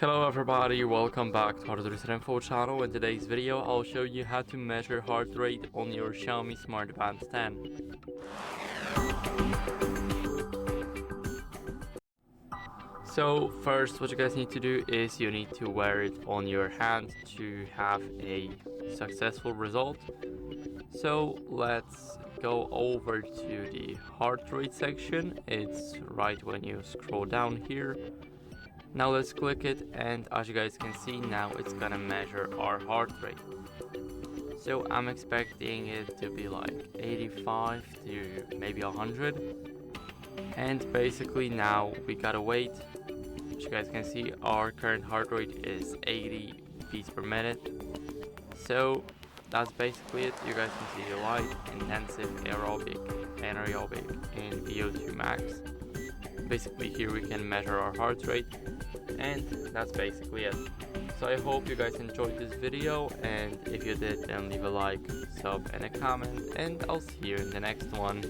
Hello everybody, welcome back to HardReset.Info channel. In today's video, I'll show you how to measure heart rate on your XIAOMI Smart Band 10. So first, what you guys need to do is you need to wear it on your hand to have a successful result. So let's go over to the heart rate section. It's right when you scroll down here. Now let's click it, and as you guys can see, now it's gonna measure our heart rate. So I'm expecting it to be like 85 to maybe 100. And basically now we gotta wait. As you guys can see, our current heart rate is 80 beats per minute. So that's basically it. You guys can see light, intensive, aerobic, anaerobic, and VO2 max. Basically here we can measure our heart rate, and that's basically it. So I hope you guys enjoyed this video, and if you did, then leave a like, sub, and a comment, and I'll see you in the next one.